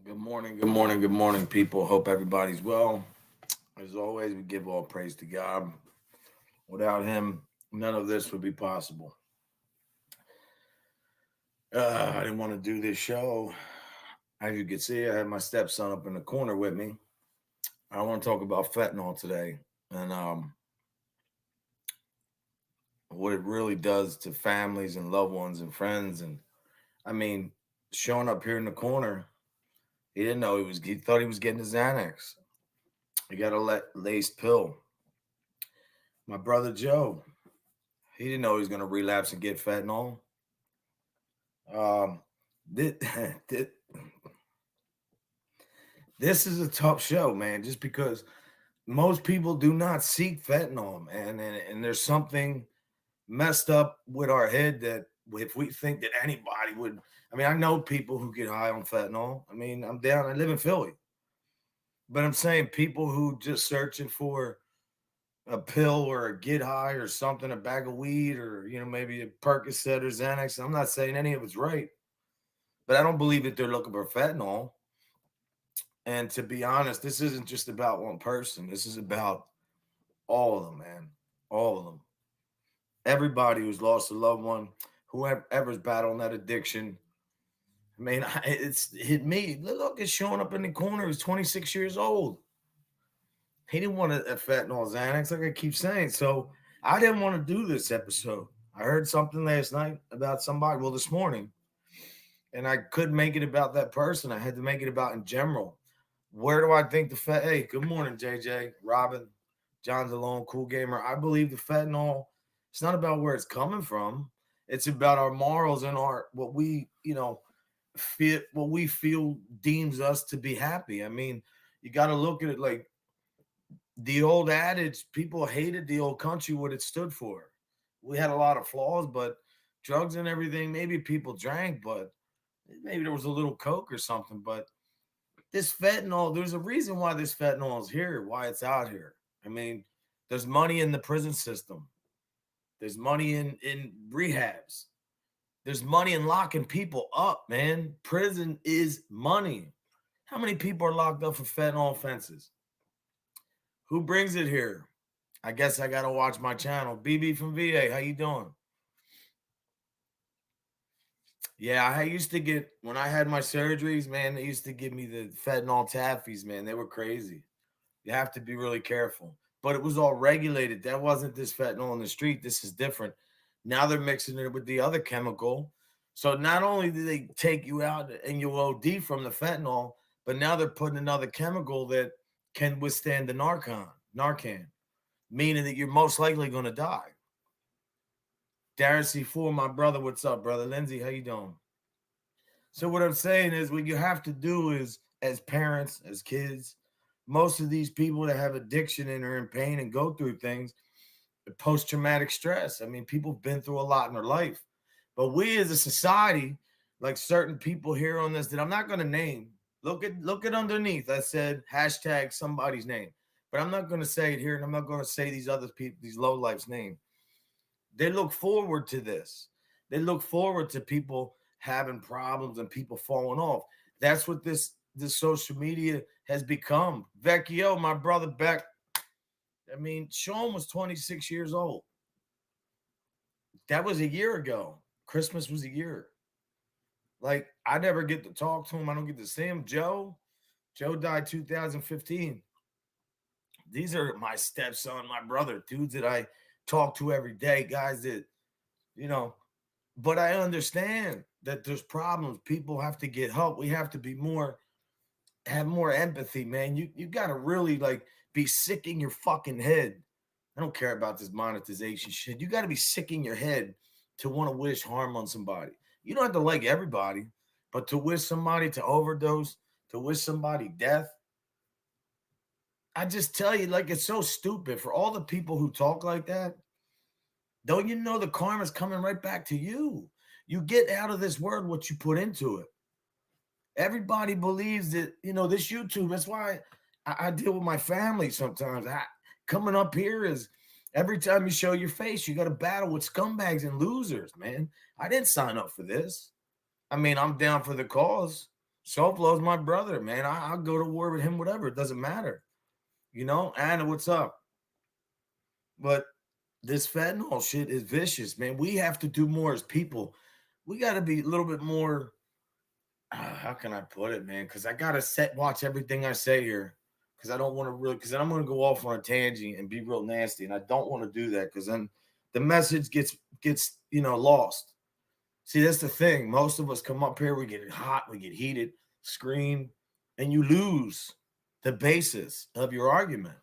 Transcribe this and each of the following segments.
Good morning, people. Hope everybody's well. As always, we give all praise to God. Without Him, none of this would be possible. I didn't want to do this show. As you can see, I have my stepson up in the corner with me. I want to talk about fentanyl today and what it really does to families and loved ones and friends. And I mean, showing up here in the corner, he didn't know he thought he was getting a Xanax. He got a laced pill. My brother Joe, he didn't know he was going to relapse and get fentanyl. Um, this, this is a tough show, man, just because most people do not seek fentanyl, man. And there's something messed up with our head that if we think that anybody would, I mean, I know people who get high on fentanyl. I mean, I live in Philly, but I'm saying people who just searching for a pill or a get high or something, a bag of weed or, maybe a Percocet or Xanax. I'm not saying any of it's right, but I don't believe that they're looking for fentanyl. And to be honest, this isn't just about one person. This is about all of them, man. All of them. Everybody who's lost a loved one, whoever's battling that addiction. I mean, it's hit me. Look, it's showing up in the corner. He's 26 years old. He didn't want a fentanyl Xanax, like I keep saying. So I didn't want to do this episode. I heard something last night about somebody, well, this morning, and I couldn't make it about that person. I had to make it about in general. Where do I think Hey, good morning, JJ, Robin, John DeLone, Cool Gamer. I believe the fentanyl, it's not about where it's coming from. It's about our morals and our what we, feel what we feel deems us to be happy. I mean, you got to look at it like the old adage, people hated the old country, what it stood for. We had a lot of flaws, but drugs and everything, maybe people drank, but maybe there was a little coke or something. But this fentanyl, there's a reason why this fentanyl is here, why it's out here. I mean, there's money in the prison system. There's money in rehabs. There's money in locking people up, man. Prison is money. How many people are locked up for fentanyl offenses? Who brings it here? I guess I gotta watch my channel. BB from VA, how you doing? Yeah, I used to get when I had my surgeries, man. They used to give me the fentanyl taffies, man. They were crazy. You have to be really careful. But it was all regulated. That wasn't this fentanyl in the street. This is different. Now they're mixing it with the other chemical. So not only do they take you out and you OD from the fentanyl, but now they're putting another chemical that can withstand the Narcan, meaning that you're most likely going to die. Darren C4, my brother, what's up, brother? Lindsay, how you doing? So what I'm saying is what you have to do is as parents, as kids, most of these people that have addiction and are in pain and go through things, post-traumatic stress. I mean, people have been through a lot in their life. But we as a society, like certain people here on this that I'm not going to name, look at underneath. I said hashtag somebody's name. But I'm not going to say it here, and I'm not going to say these other people, these low life's name. They look forward to this. They look forward to people having problems and people falling off. That's what this social media has become. Vecchio, my brother Beck. I mean, Sean was 26 years old. That was a year ago. Christmas was a year. Like, I never get to talk to him. I don't get to see him. Joe died 2015. These are my stepson, my brother, dudes that I talk to every day, guys that, you know, but I understand that there's problems. People have to get help. We have to be have more empathy, man. You gotta really like be sick in your fucking head. I don't care about this monetization shit. You gotta be sick in your head to want to wish harm on somebody. You don't have to like everybody, but to wish somebody to overdose, to wish somebody death. I just tell you, like, it's so stupid for all the people who talk like that. Don't you know the karma's coming right back to you? You get out of this world what you put into it. Everybody believes that, this YouTube. That's why I deal with my family sometimes. Coming up here is every time you show your face, you got to battle with scumbags and losers, man. I didn't sign up for this. I mean, I'm down for the cause. SoFlo's my brother, man. I'll go to war with him, whatever. It doesn't matter. Anna, what's up? But this fentanyl shit is vicious, man. We have to do more as people. We got to be a little bit more. How can I put it, man? Because I gotta watch everything I say here. Because I don't want to really. Because then I'm gonna go off on a tangent and be real nasty, and I don't want to do that. Because then the message gets lost. See, that's the thing. Most of us come up here, we get hot, we get heated, scream, and you lose the basis of your argument.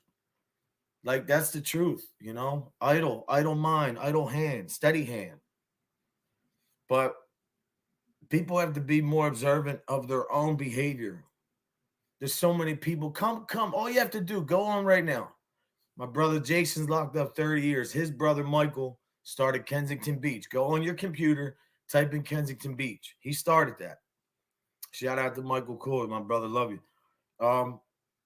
Like that's the truth. Idle mind, idle hand, steady hand. But people have to be more observant of their own behavior. There's so many people. Come. All you have to do, go on right now. My brother Jason's locked up 30 years. His brother Michael started Kensington Beach. Go on your computer, type in Kensington Beach. He started that. Shout out to Michael Cool, my brother. Love you.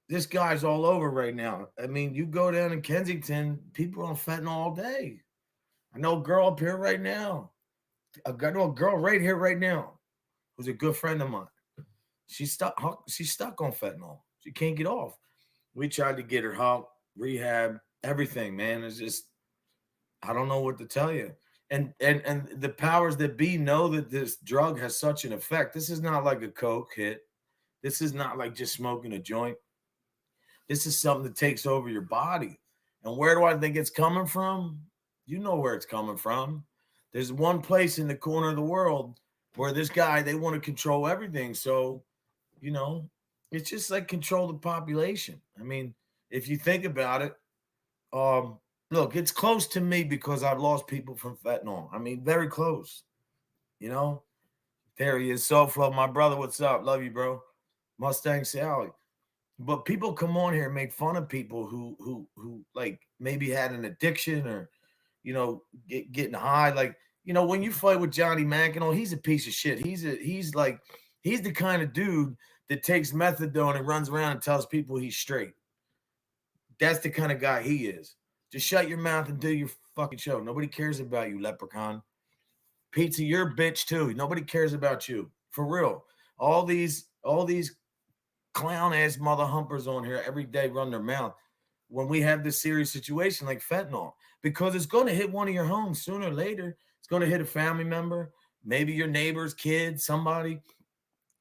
This guy's all over right now. I mean, you go down in Kensington, people are on fentanyl all day. I know a girl up here right now. I know a girl right here right now who's a good friend of mine. She's stuck. She's stuck on fentanyl. She can't get off. We tried to get her help, rehab, everything. Man, it's just I don't know what to tell you. And the powers that be know that this drug has such an effect. This is not like a coke hit. This is not like just smoking a joint. This is something that takes over your body. And where do I think it's coming from? You know where it's coming from. There's one place in the corner of the world where this guy, they want to control everything. So, you know, it's just like control the population. I mean, if you think about it, look, it's close to me because I've lost people from fentanyl. I mean, very close. You know, there he is. SoFlo, my brother. What's up? Love you, bro. Mustang Sally. But people come on here and make fun of people who like maybe had an addiction or getting high. Like when you fight with Johnny Mackinac, he's a piece of shit. He's the kind of dude that takes methadone and runs around and tells people he's straight. That's the kind of guy he is. Just shut your mouth and do your fucking show. Nobody cares about you, leprechaun. Pizza, you're a bitch too. Nobody cares about you. For real. All these clown ass mother humpers on here every day run their mouth when we have this serious situation like fentanyl, because it's going to hit one of your homes sooner or later. It's going to hit a family member, maybe your neighbor's kid, somebody,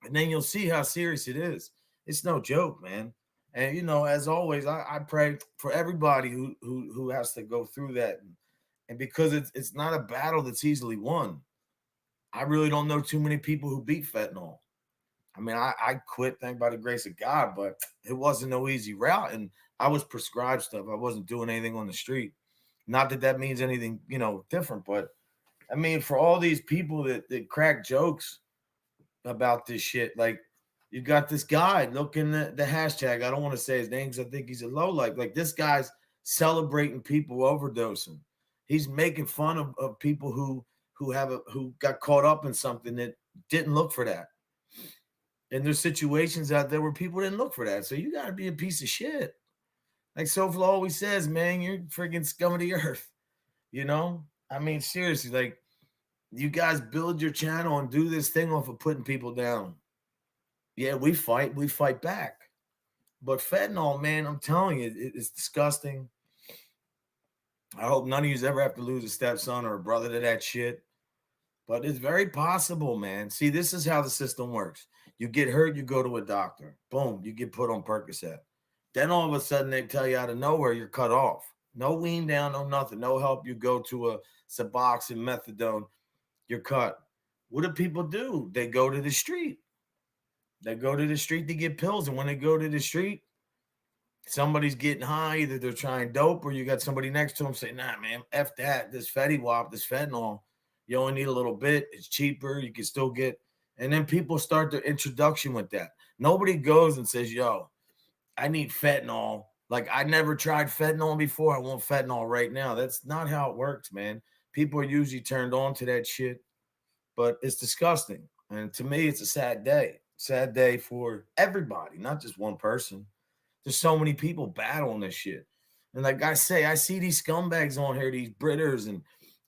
and then you'll see how serious it is. It's no joke, man. And as always, I pray for everybody who has to go through that, and because it's not a battle that's easily won. I really don't know too many people who beat fentanyl. I mean, I quit, thank by the grace of God, but it wasn't no easy route. And I was prescribed stuff. I wasn't doing anything on the street. Not that that means anything, different, but I mean, for all these people that crack jokes about this shit, like you got this guy, looking at the hashtag. I don't want to say his name because I think he's a low life. Like this guy's celebrating people overdosing. He's making fun of people who who got caught up in something that didn't look for that. And there's situations out there where people didn't look for that. So you got to be a piece of shit. Like SoFlo always says, man, you're freaking scum of the earth. I mean, seriously, like you guys build your channel and do this thing off of putting people down. Yeah, we fight back. But fentanyl, man, I'm telling you, it's disgusting. I hope none of you ever have to lose a stepson or a brother to that shit. But it's very possible, man. See, this is how the system works. You get hurt, you go to a doctor. Boom, you get put on Percocet. Then all of a sudden they tell you out of nowhere you're cut off. No wean down, no nothing, no help. You go to a Suboxone, methadone, you're cut. What do people do? They go to the street. They go to the street to get pills. And when they go to the street, somebody's getting high. Either they're trying dope or you got somebody next to them saying, nah, man, F that. This Fetty Wap, this fentanyl, you only need a little bit. It's cheaper. You can still get. And then people start their introduction with that. Nobody goes and says, yo, I need fentanyl. Like, I never tried fentanyl before. I want fentanyl right now. That's not how it works, man. People are usually turned on to that shit, but it's disgusting. And to me, it's a sad day. Sad day for everybody, not just one person. There's so many people battling this shit. And like I say, I see these scumbags on here, these Britters, and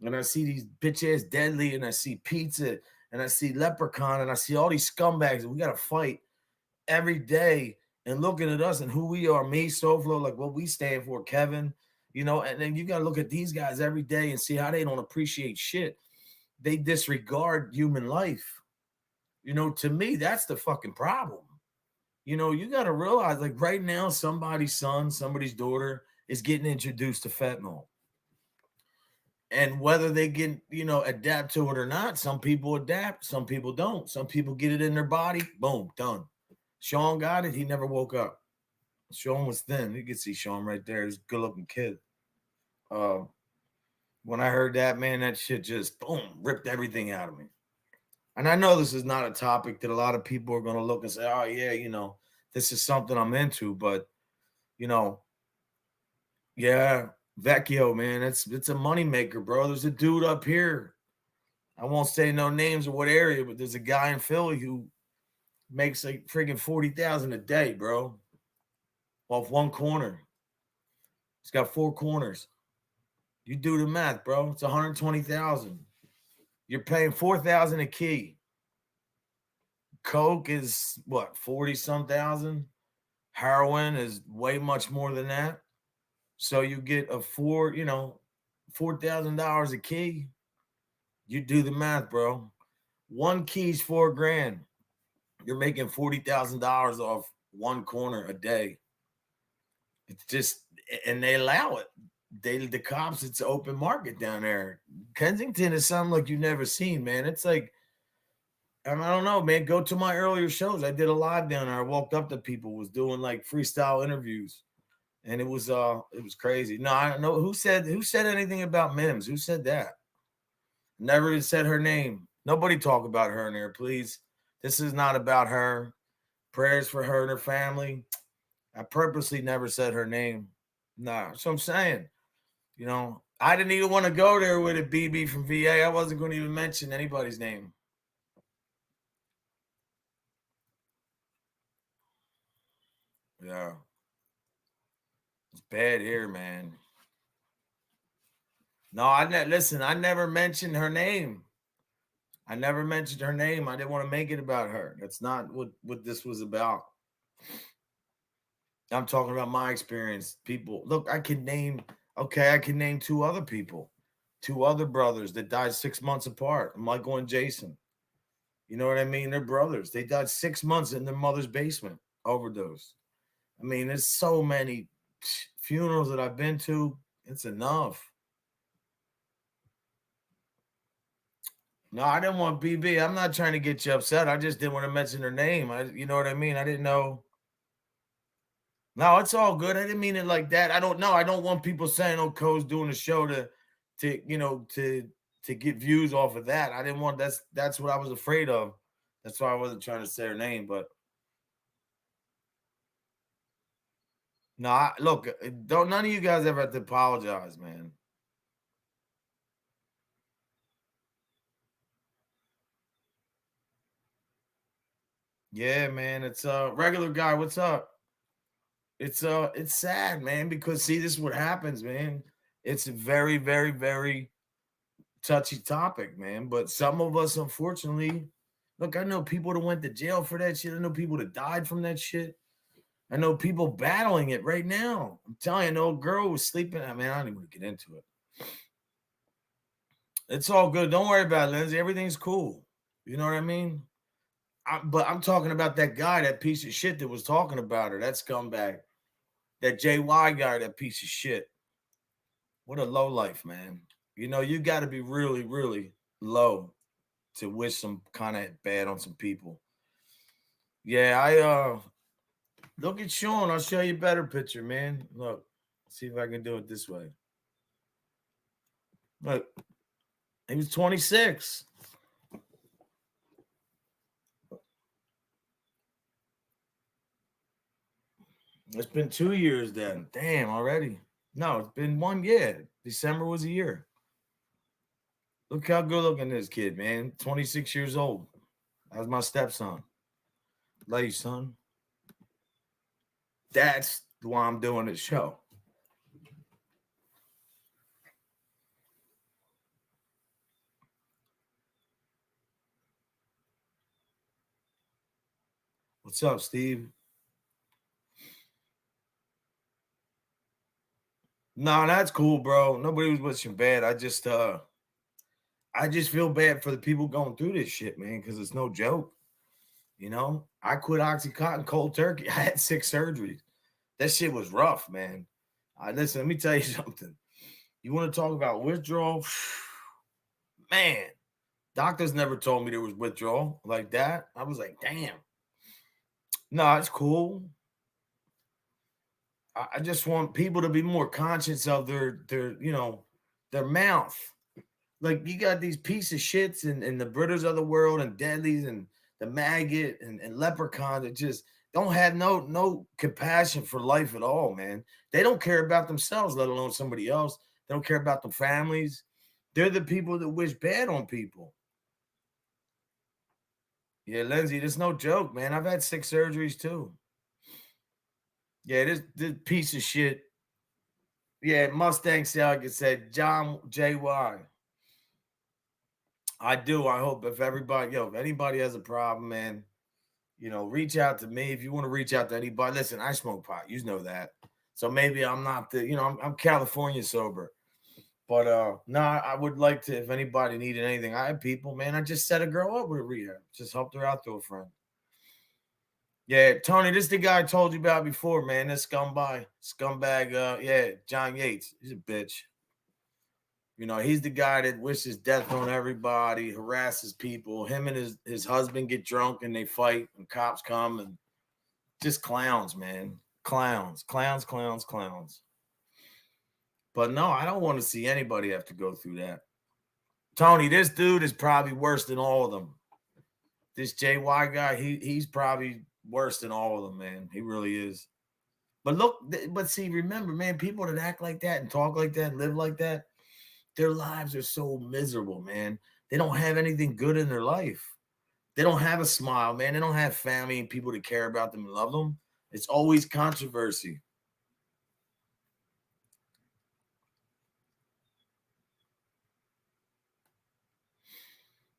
I see these bitch ass Deadly, and I see Pizza, and I see Leprechaun, and I see all these scumbags, and we got to fight every day. And looking at us and who we are, me, SoFlo, like what we stand for, Kevin, and then you got to look at these guys every day and see how they don't appreciate shit. They disregard human life. To me, that's the fucking problem. You got to realize, like right now, somebody's son, somebody's daughter is getting introduced to fentanyl. And whether they get, adapt to it or not, some people adapt, some people don't. Some people get it in their body, boom, done. Sean got it. He never woke up. Sean was thin. You can see Sean right there. He's a good looking kid. When I heard that, man, that shit just, boom, ripped everything out of me. And I know this is not a topic that a lot of people are going to look and say, oh, yeah, this is something I'm into. But, yeah, Vecchio, man, it's a moneymaker, bro. There's a dude up here. I won't say no names or what area, but there's a guy in Philly who makes like freaking 40,000 a day, bro, off one corner. He's got 4 corners. You do the math, bro. It's 120,000. You're paying 4,000 a key. Coke is what, 40 some thousand? Heroin is way much more than that. So you get a $4,000 a key. You do the math, bro. One key's $4,000. You're making $40,000 off one corner a day. It's just, and they allow it. The cops, it's an open market down there. Kensington is something like you've never seen, man. It's like, I don't know, man. Go to my earlier shows. I did a live down there. I walked up to people, was doing like freestyle interviews, and it was crazy. No, I don't know who said anything about Mims. Who said that? Never even said her name. Nobody talk about her in there, please. This is not about her. Prayers for her and her family. I purposely never said her name. Nah, that's what I'm saying. I didn't even want to go there with a BB from VA. I wasn't going to even mention anybody's name. Yeah. It's bad here, man. No, listen, I never mentioned her name. I never mentioned her name. I didn't want to make it about her. That's not what this was about. I'm talking about my experience. People, look, I can name 2 other people, 2 other brothers that died 6 months apart, Michael and Jason. You know what I mean? They're brothers. They died 6 months in their mother's basement, overdose. I mean, there's so many funerals that I've been to. It's enough. No, I didn't want BB. I'm not trying to get you upset. I just didn't want to mention her name. You know what I mean? I didn't know. No, it's all good. I didn't mean it like that. I don't know. I don't want people saying, "Oh, Co's doing a show to get views off of that." I didn't want that's what I was afraid of. That's why I wasn't trying to say her name. But no, look, don't none of you guys ever have to apologize, man. Yeah, man. It's regular guy. What's up? It's sad, man, because see, this is what happens, man. It's a very, very, very touchy topic, man. But some of us, unfortunately, look, I know people that went to jail for that shit. I know people that died from that shit. I know people battling it right now. I'm telling you, I know a girl was sleeping. I mean, I don't even want to get into it. It's all good. Don't worry about it, Lindsay. Everything's cool. You know what I mean? But I'm talking about that guy, that piece of shit that was talking about her, that scumbag, that JY guy, that piece of shit. What a low life, man. You got to be really, really low to wish some kind of bad on some people. Yeah, I look at Sean. I'll show you a better picture, man. Look, see if I can do it this way. Look, he was 26. It's been 2 years then. Damn, already. No, it's been 1 year. December was a year. Look how good looking this kid, man. 26 years old. That's my stepson. Love you, son. That's why I'm doing this show. What's up, Steve? Nah, that's cool, bro. Nobody was wishing bad. I just feel bad for the people going through this shit, man, because it's no joke. I quit Oxycontin cold turkey. I had 6 surgeries. That shit was rough, man. Listen, let me tell you something. You want to talk about withdrawal? Man, doctors never told me there was withdrawal like that. I was like, damn. No, it's cool. I just want people to be more conscious of their mouth. Like you got these piece of shits and the Britters of the world and deadlies and the maggot and leprechauns that just don't have no compassion for life at all, man. They don't care about themselves, let alone somebody else. They don't care about their families. They're the people that wish bad on people. Yeah, Lindsay, there's no joke, man. I've had 6 surgeries too. Yeah, this piece of shit. Yeah, Mustang Salad said John JY. I do. I hope if if anybody has a problem, man, reach out to me. If you want to reach out to anybody, listen, I smoke pot. You know that. So maybe I'm not I'm California sober. But no, I would like to, if anybody needed anything, I have people, man. I just set a girl up with a rehab. Just helped her out to a friend. Yeah, Tony, this is the guy I told you about before, man. This scumbag, yeah, John Yates. He's a bitch. He's the guy that wishes death on everybody, harasses people. Him and his husband get drunk and they fight, and cops come and just clowns, man. Clowns, clowns, clowns, clowns. But no, I don't want to see anybody have to go through that. Tony, this dude is probably worse than all of them. This JY guy, he's probably worse than all of them, man. He really is. But look, but see, remember, man, people that act like that and talk like that and live like that, their lives are so miserable, man. They don't have anything good in their life. They don't have a smile, man. They don't have family and people that care about them and love them. It's always controversy.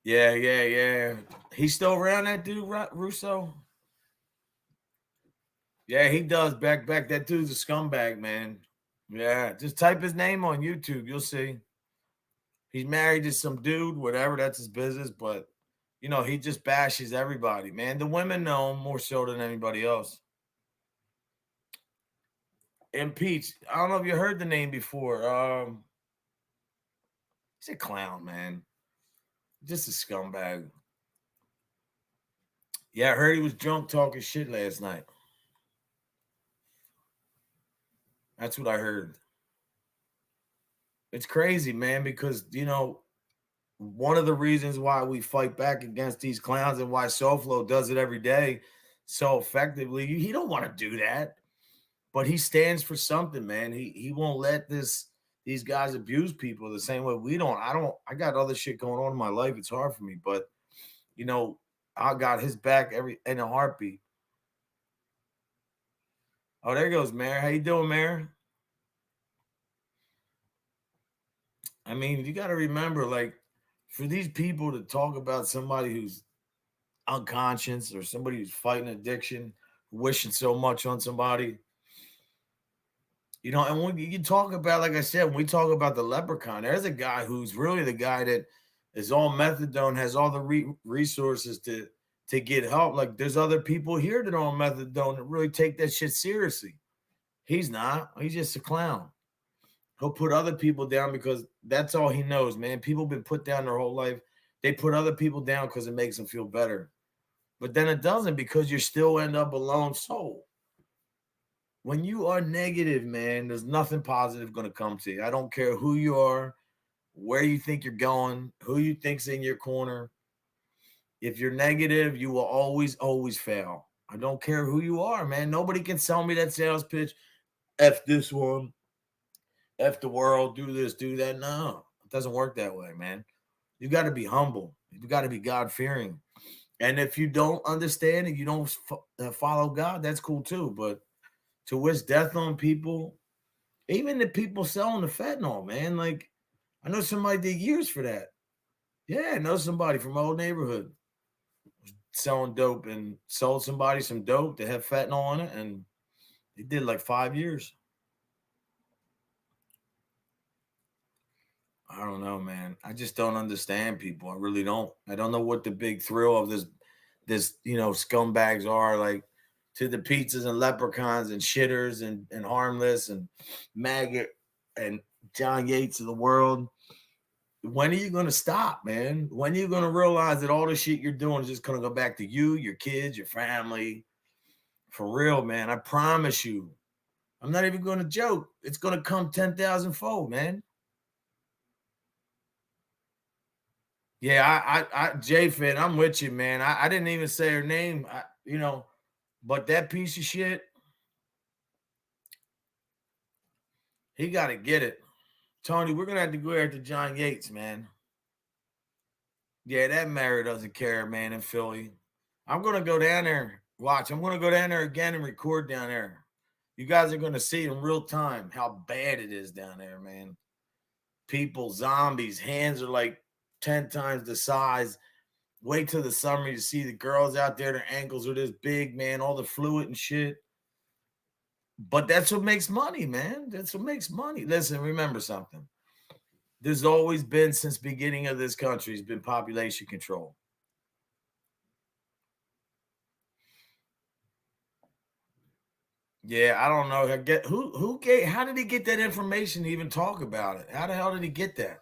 Yeah, yeah, yeah. He's still around, that dude, Russo? Yeah, he does. Back. That dude's a scumbag, man. Yeah, just type his name on YouTube. You'll see. He's married to some dude, whatever. That's his business. But, he just bashes everybody, man. The women know him more so than anybody else. And Peach, I don't know if you heard the name before. He's a clown, man. Just a scumbag. Yeah, I heard he was drunk talking shit last night. That's what I heard. It's crazy, man, because one of the reasons why we fight back against these clowns and why SoFlo does it every day so effectively. He don't want to do that, but he stands for something, man. He won't let these guys abuse people the same way we don't. I got other shit going on in my life. It's hard for me, but you know, I got his back every in a heartbeat. Oh, there goes Mayor. How you doing, Mayor? I mean, you got to remember, like, for these people to talk about somebody who's unconscious or somebody who's fighting addiction, wishing so much on somebody, and when you talk about, like I said, when we talk about the leprechaun, there's a guy who's really the guy that is all methadone, has all the resources to get help. Like, there's other people here that are on methadone that really take that shit seriously. He's not. He's just a clown. He'll put other people down because that's all he knows, man. People been put down their whole life. They put other people down because it makes them feel better. But then it doesn't, because you still end up a lone soul. When you are negative, man, there's nothing positive going to come to you. I don't care who you are, where you think you're going, who you think's in your corner. If you're negative, you will always fail. I don't care who you are, man. Nobody can sell me that sales pitch. F this one, F the world, do this, do that. No, it doesn't work that way, man. You got to be humble. You got to be God fearing. And if you don't understand and you don't follow God, that's cool too. But to wish death on people, even the people selling the fentanyl, man, like, I know somebody did years for that. Yeah, I know somebody from old neighborhood. selling dope and sold somebody some dope that had fentanyl in it, and he did like 5 years. I don't know, man. I just don't understand people. I really don't. I don't know what the big thrill of this scumbags are like to the pizzas and leprechauns and shitters and harmless and maggot and John Yates of the world. When are you going to stop, man? When are you going to realize that all the shit you're doing is just going to go back to you, your kids, your family? For real, man. I promise you. I'm not even going to joke. It's going to come 10,000 fold, man. Yeah, J-Fin, I'm with you, man. I didn't even say her name, but that piece of shit, he got to get it. Tony, we're going to have to go after John Yates, man. Yeah, that mayor doesn't care, man, in Philly. I'm going to go down there. Watch, I'm going to go down there again and record down there. You guys are going to see in real time how bad it is down there, man. People, zombies, hands are like 10 times the size. Wait till the summer you see the girls out there, their ankles are this big, man, all the fluid and shit. But that's what makes money, man. That's what makes money. Listen, remember something. There's always been, since beginning of this country, has been population control. Yeah, I don't know. How did he get that information to even talk about it? How the hell did he get that?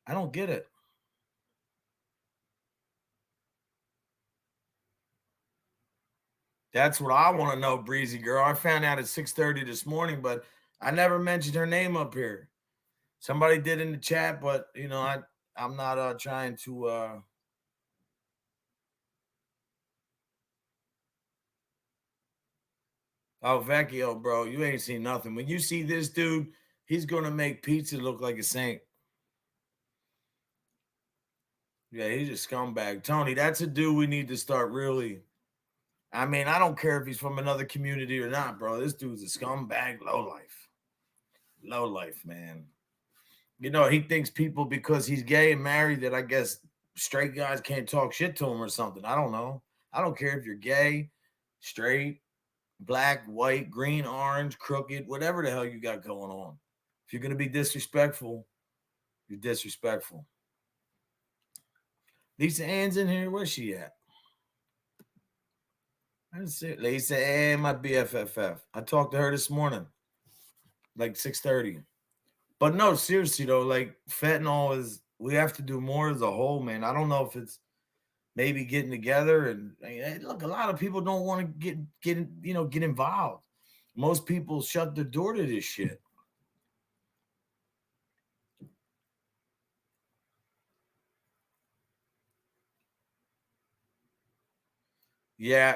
I don't get it. That's what I want to know, Breezy Girl. I found out at 6:30 this morning, but I never mentioned her name up here. Somebody did in the chat, but I'm not trying to oh, Vecchio, bro, you ain't seen nothing. When you see this dude, he's gonna make pizza look like a saint. Yeah, he's a scumbag. Tony, that's a dude we need to start really. I mean, I don't care if he's from another community or not, bro. This dude's a scumbag, low life. Low life, man. He thinks people because he's gay and married that I guess straight guys can't talk shit to him or something. I don't know. I don't care if you're gay, straight, black, white, green, orange, crooked, whatever the hell you got going on. If you're going to be disrespectful, you're disrespectful. Lisa Ann's in here. Where's she at? I didn't see it. Lisa Ann, my BFFF. I talked to her this morning, like 6:30. But no, seriously though, like fentanyl is. We have to do more as a whole, man. I don't know if it's maybe getting together and look. A lot of people don't want to get involved. Most people shut the door to this shit. Yeah,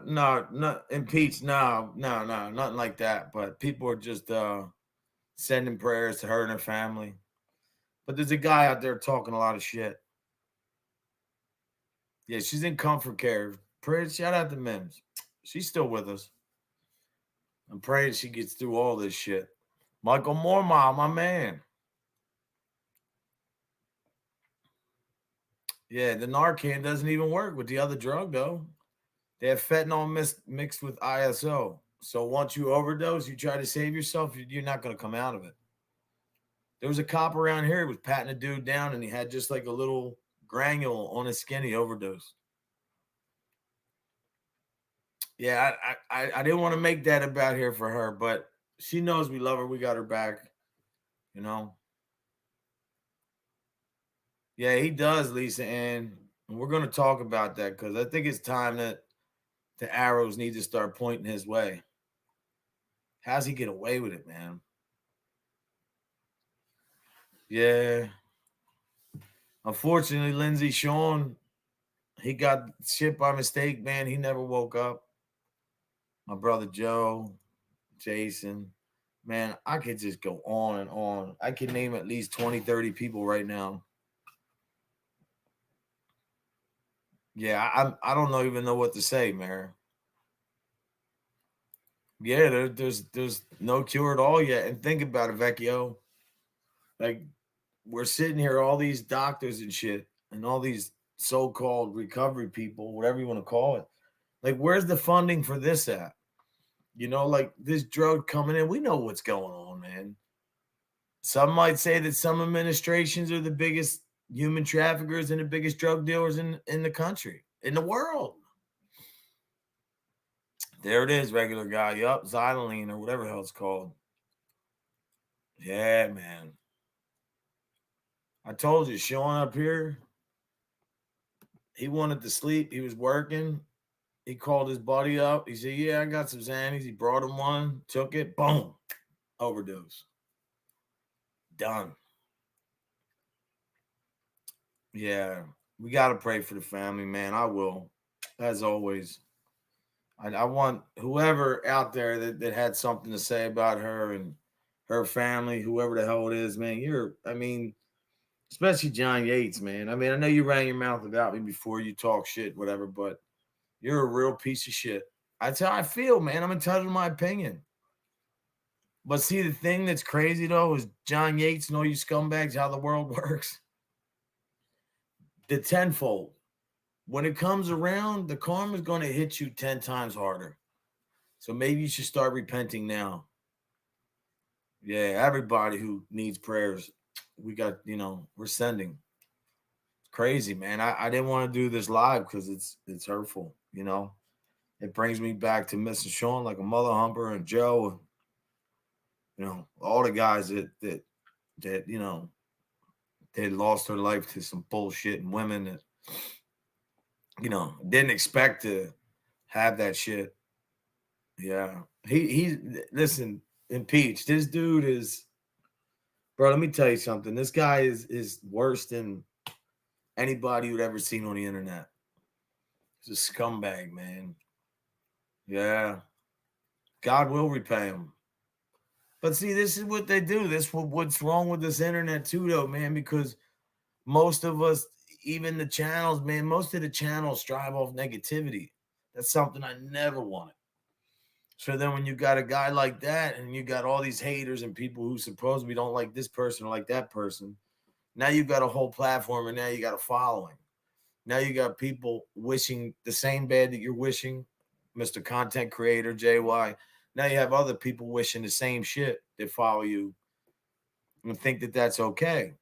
no, no, impeach, no, nothing like that. But people are just sending prayers to her and her family. But there's a guy out there talking a lot of shit. Yeah, she's in comfort care. Pray, shout out to Mims. She's still with us. I'm praying she gets through all this shit. Michael Mormont, my man. Yeah, the Narcan doesn't even work with the other drug though. They have fentanyl mixed with ISO. So once you overdose, you try to save yourself, you're not going to come out of it. There was a cop around here who was patting a dude down, and he had just like a little granule on his skin. He overdosed. Yeah, I didn't want to make that about here for her, but she knows we love her. We got her back. You know. Yeah, he does, Lisa, and we're going to talk about that because I think it's time that the arrows need to start pointing his way. How's he get away with it, man? Yeah. Unfortunately, Lindsey Sean, he got shit by mistake, man. He never woke up. My brother Joe, Jason, man, I could just go on and on. I can name at least 20, 30 people right now. Yeah, I don't know even know what to say, man. Yeah, there's no cure at all yet. And think about it, Vecchio. Like we're sitting here, all these doctors and shit, and all these so-called recovery people, whatever you want to call it. Like, where's the funding for this at? Like this drug coming in, we know what's going on, man. Some might say that some administrations are the biggest human traffickers and the biggest drug dealers in the country, in the world. There it is, regular guy. Yup, Xylene or whatever the hell it's called. Yeah, man. I told you, showing up here, he wanted to sleep. He was working. He called his buddy up. He said, "Yeah, I got some Xannies." He brought him one, took it, boom, overdose. Done. Yeah, we got to pray for the family, man. I will, as always. I want whoever out there that had something to say about her and her family, whoever the hell it is, man. Especially John Yates, man. I mean, I know you ran your mouth about me before, you talk shit, whatever, but you're a real piece of shit. That's how I feel, man. I'm entitled to my opinion. But see, the thing that's crazy though is John Yates and all you scumbags, how the world works. The tenfold. When it comes around, the karma's going to hit you 10 times harder. So maybe you should start repenting now. Yeah, everybody who needs prayers, we got, we're sending. It's crazy, man. I didn't want to do this live because it's hurtful. It brings me back to Mr. Sean, like a mother humper, and Joe, all the guys that they lost their life to some bullshit, and women that didn't expect to have that shit. Yeah. He listen, impeach. This dude is, bro, let me tell you something. This guy is worse than anybody you'd ever seen on the internet. He's a scumbag, man. Yeah. God will repay him. But see, this is what they do. What's wrong with this internet too, though, man, because most of us, even the channels, man, most of the channels strive off negativity. That's something I never wanted. So then when you got a guy like that and you got all these haters and people who supposedly don't like this person or like that person, now you got a whole platform and now you got a following. Now you got people wishing the same bad that you're wishing, Mr. Content Creator, JY. Now you have other people wishing the same shit that follow you and think that that's okay.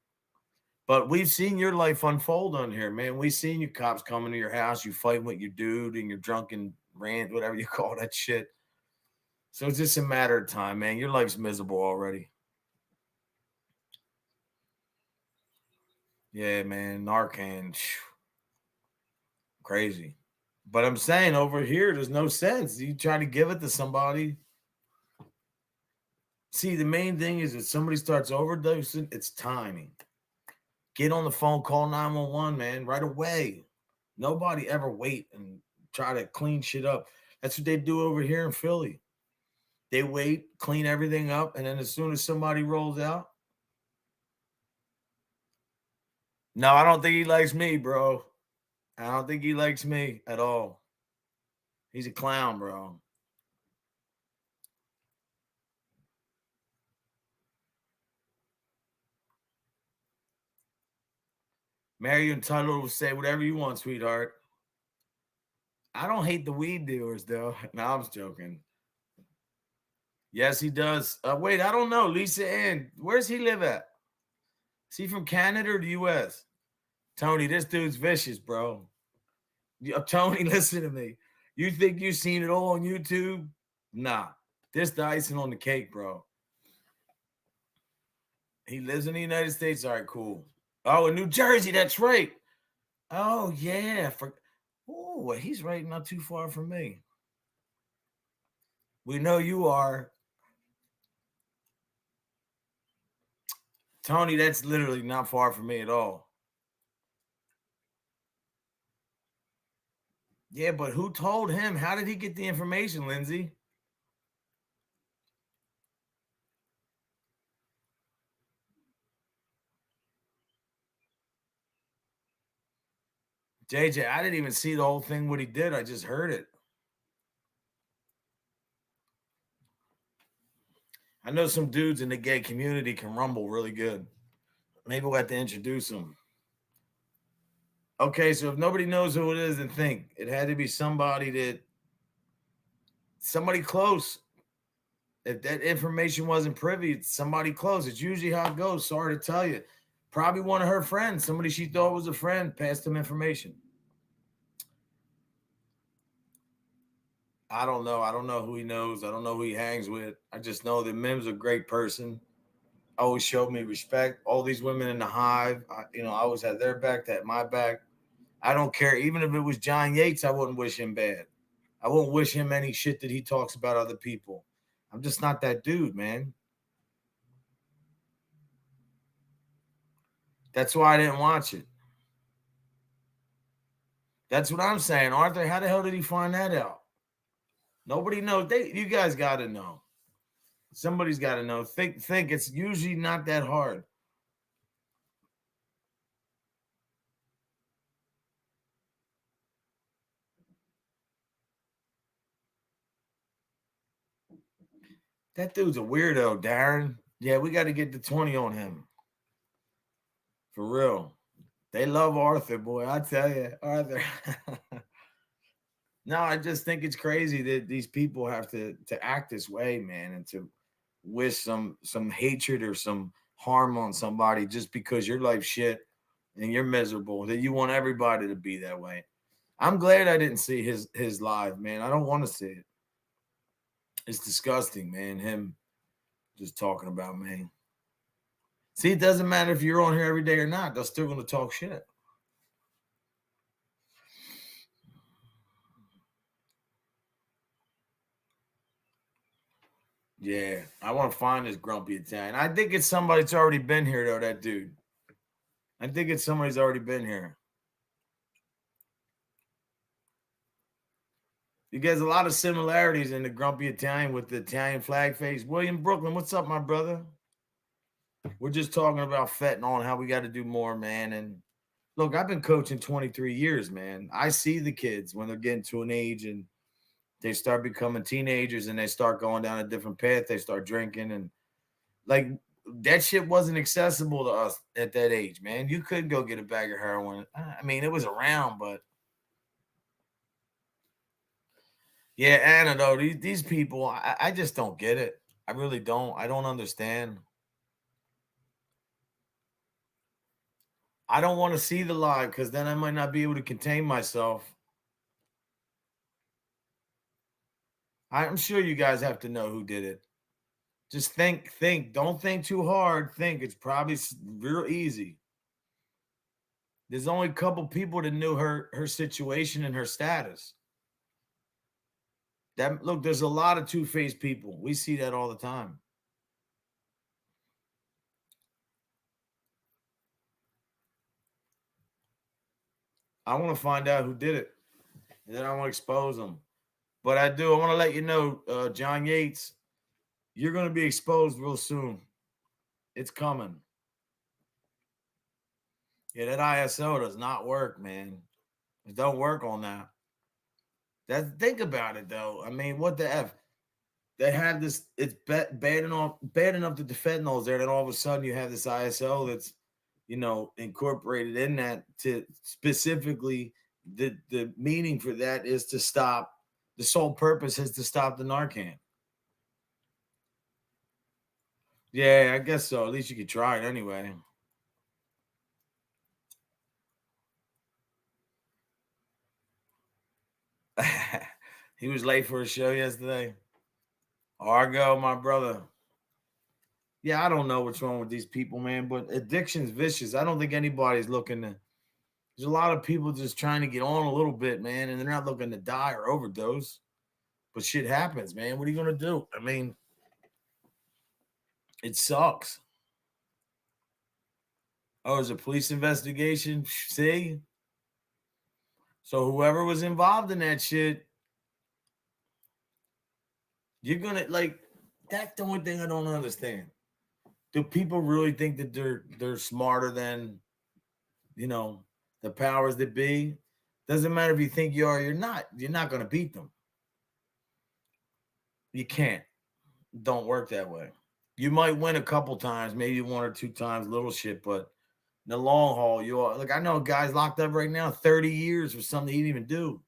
But we've seen your life unfold on here, man. We've seen you cops coming to your house, you fighting with your dude and your drunken rant, whatever you call that shit. So it's just a matter of time, man. Your life's miserable already. Yeah, man. Narcan. Crazy. But I'm saying over here, there's no sense. You try to give it to somebody. See, the main thing is if somebody starts overdosing, it's timing. Get on the phone, call 911, man, right away. Nobody ever wait and try to clean shit up. That's what they do over here in Philly. They wait, clean everything up, and then as soon as somebody rolls out, no, I don't think he likes me, bro. I don't think he likes me at all. He's a clown, bro. Marion Tuttle will say whatever you want, sweetheart. I don't hate the weed dealers, though. No, I'm just joking. Yes, he does. Wait, I don't know. Lisa Ann, where's he live at? Is he from Canada or the U.S.? Tony, this dude's vicious, bro. Tony, listen to me. You think you've seen it all on YouTube? Nah. This the icing on the cake, bro. He lives in the United States. All right, cool. Oh, in New Jersey, that's right. Oh, yeah. Oh, he's right not too far from me. We know you are. Tony, that's literally not far from me at all. Yeah, but who told him? How did he get the information, Lindsay? JJ, I didn't even see the whole thing, what he did. I just heard it. I know some dudes in the gay community can rumble really good. Maybe we'll have to introduce them. Okay, so if nobody knows who it is, then think it had to be somebody close. If that information wasn't privy, it's somebody close. It's usually how it goes. Sorry to tell you. Probably one of her friends, somebody she thought was a friend, passed him information. I don't know. I don't know who he knows. I don't know who he hangs with. I just know that Mim's a great person. Always showed me respect. All these women in the hive, I always had their back, they had my back. I don't care. Even if it was John Yates, I wouldn't wish him bad. I won't wish him any shit that he talks about other people. I'm just not that dude, man. That's why I didn't watch it. That's what I'm saying. Arthur, how the hell did he find that out? Nobody knows. You guys got to know. Somebody's got to know. Think. It's usually not that hard. That dude's a weirdo, Darren. Yeah, we got to get the 20 on him. For real. They love Arthur, boy. I tell you, Arthur. No, I just think it's crazy that these people have to act this way, man, and to wish some hatred or some harm on somebody just because your life's shit and you're miserable. That you want everybody to be that way. I'm glad I didn't see his live, man. I don't want to see it. It's disgusting, man. Him just talking about me. See, it doesn't matter if you're on here every day or not. They're still going to talk shit. Yeah, I want to find this grumpy Italian. I think it's somebody that's already been here, though. That dude. I think it's somebody's already been here. You guys, a lot of similarities in the grumpy Italian with the Italian flag face. William Brooklyn, what's up, my brother? We're just talking about fentanyl and how we got to do more, man. And look, I've been coaching 23 years, man. I see the kids when they're getting to an age and they start becoming teenagers and they start going down a different path. They start drinking and like that shit wasn't accessible to us at that age, man. You couldn't go get a bag of heroin. I mean, it was around, but yeah, Anna, though, these people, I just don't get it. I really don't. I don't understand. I don't want to see the live because then I might not be able to contain myself. I'm sure you guys have to know who did it. Just think. Don't think too hard. Think. It's probably real easy. There's only a couple people that knew her situation and her status. That look, there's a lot of two-faced people. We see that all the time. I want to find out who did it, and then I want to expose them. But I do. I want to let you know, John Yates, you're going to be exposed real soon. It's coming. Yeah, that ISO does not work, man. It don't work on that. Think about it though. I mean, what the f? They have this. It's bad enough that the fentanyl's there. Then all of a sudden you have this ISO that's incorporated in that to specifically the meaning for that is to stop. The sole purpose is to stop the Narcan. Yeah, I guess so. At least you could try it anyway. He was late for a show yesterday. Argo, my brother. Yeah, I don't know what's wrong with these people, man, but addiction's vicious. I don't think anybody's looking to. There's a lot of people just trying to get on a little bit, man, and they're not looking to die or overdose. But shit happens, man. What are you gonna do? I mean, it sucks. Oh, there's a police investigation. See? So whoever was involved in that shit, you're gonna like that's the only thing I don't understand. Do people really think that they're smarter than you know the powers that be? Doesn't matter if you think you are or you're not. You're not gonna beat them. You can't. Don't work that way. You might win a couple times, maybe one or two times, little shit, but In the long haul, you are like I know guys locked up right now 30 years for something he didn't even do.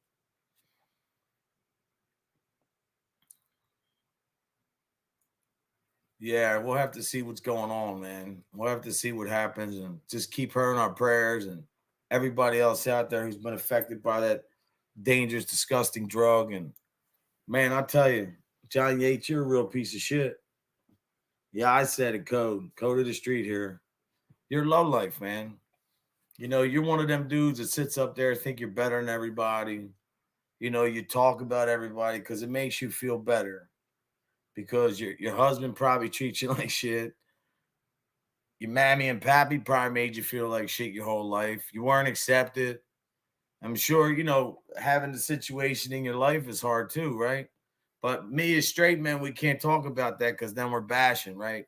Yeah, we'll have to see what's going on, man. We'll have to see what happens and just keep her in our prayers and everybody else out there who's been affected by that dangerous, disgusting drug. And man, I'll tell you, John Yates, you're a real piece of shit. Yeah, I said it, code of the street here. You're low life, man. You're one of them dudes that sits up there, think you're better than everybody. You talk about everybody because it makes you feel better. Because your husband probably treats you like shit. Your mammy and pappy probably made you feel like shit your whole life. You weren't accepted. I'm sure, having the situation in your life is hard too, right? But me as straight men, we can't talk about that because then we're bashing, right?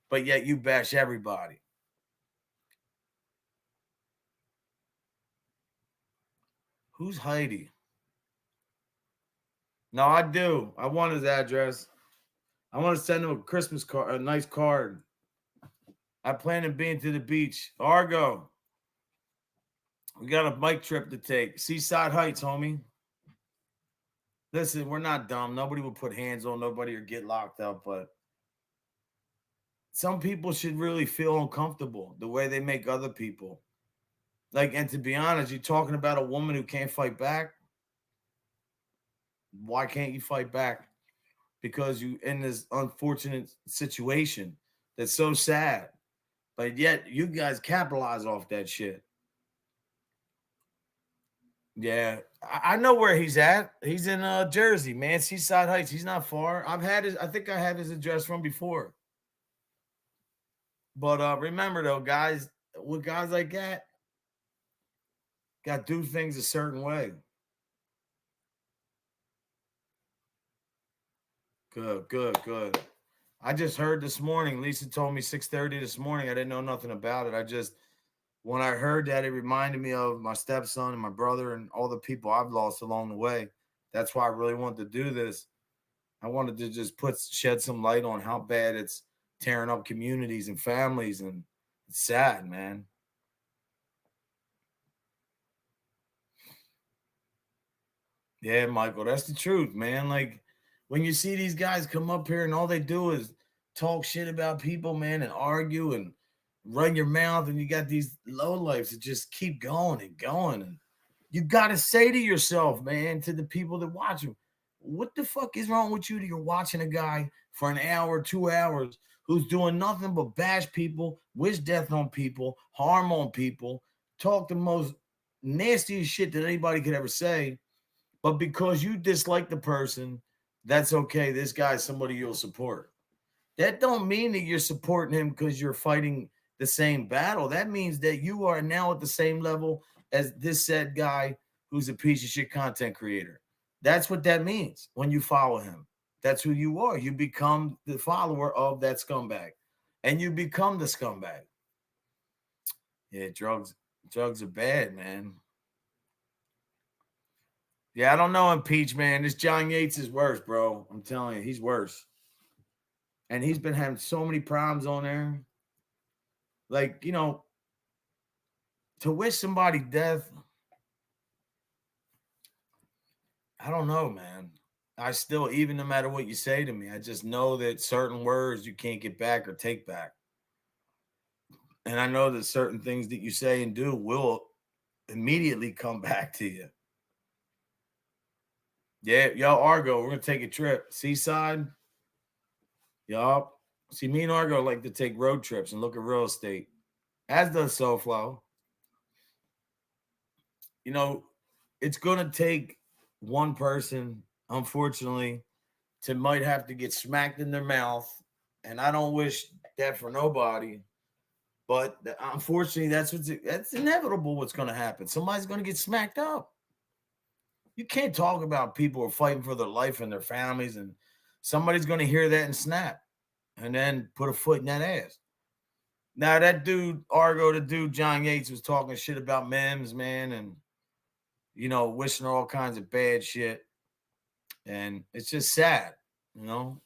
But yet you bash everybody. Who's Heidi? No, I do. I want his address. I want to send him a Christmas card, a nice card. I plan on being to the beach. Argo, we got a bike trip to take. Seaside Heights, homie. Listen, we're not dumb. Nobody will put hands on nobody or get locked up, but some people should really feel uncomfortable the way they make other people. Like, and to be honest, you're talking about a woman who can't fight back. Why can't you fight back? Because you in this unfortunate situation that's so sad. But yet you guys capitalize off that shit. Yeah. I know where he's at. He's in Jersey, man. Seaside Heights. He's not far. I think I have his address from before. But remember though, guys, with guys like that, got to do things a certain way. Good, good, good. I just heard this morning. Lisa told me 6:30 this morning. I didn't know nothing about it. When I heard that, it reminded me of my stepson and my brother and all the people I've lost along the way. That's why I really wanted to do this. I wanted to just shed some light on how bad it's tearing up communities and families, and it's sad, man. Yeah, Michael, that's the truth, man. Like when you see these guys come up here and all they do is talk shit about people, man, and argue and run your mouth, and you got these low lives that just keep going and going. And you got to say to yourself, man, to the people that watch them, what the fuck is wrong with you that you're watching a guy for an hour, 2 hours who's doing nothing but bash people, wish death on people, harm on people, talk the most nastiest shit that anybody could ever say, but because you dislike the person, that's okay. This guy's somebody you'll support. That don't mean that you're supporting him because you're fighting the same battle. That means that you are now at the same level as this said guy who's a piece of shit content creator. That's what that means when you follow him. That's who you are. You become the follower of that scumbag. And you become the scumbag. Yeah, drugs are bad, man. Yeah, I don't know him, Peach, man. This John Yates is worse, bro. I'm telling you, he's worse. And he's been having so many problems on there. Like, to wish somebody death, I don't know, man. I still, even no matter what you say to me, I just know that certain words you can't get back or take back. And I know that certain things that you say and do will immediately come back to you. Yeah, yo, Argo, we're gonna take a trip. Seaside, y'all. See, me and Argo like to take road trips and look at real estate, as does SoFlo. You know, it's gonna take one person, unfortunately, to might have to get smacked in their mouth. And I don't wish that for nobody. But unfortunately, that's inevitable. What's going to happen? Somebody's going to get smacked up. You can't talk about people who are fighting for their life and their families, and somebody's going to hear that and snap, and then put a foot in that ass. Now that dude Argo, the dude John Yates was talking shit about Mims, man, and wishing her all kinds of bad shit, and it's just sad, you know.